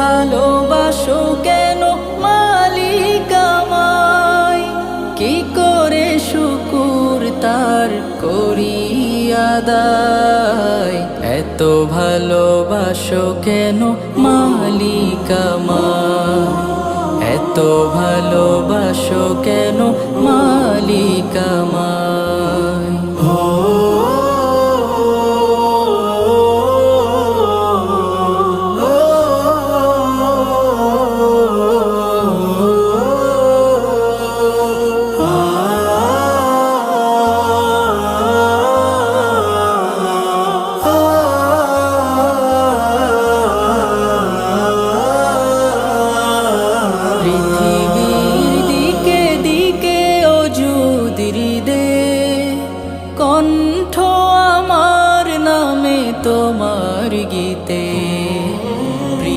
ভালোবাসো কেন মালিক আমায়? কি করে শুকুর তার করি আদায়? এত ভালোবাসো কেন মালিক আমায়? এত ভালোবাসো কেন মালিক আমায়?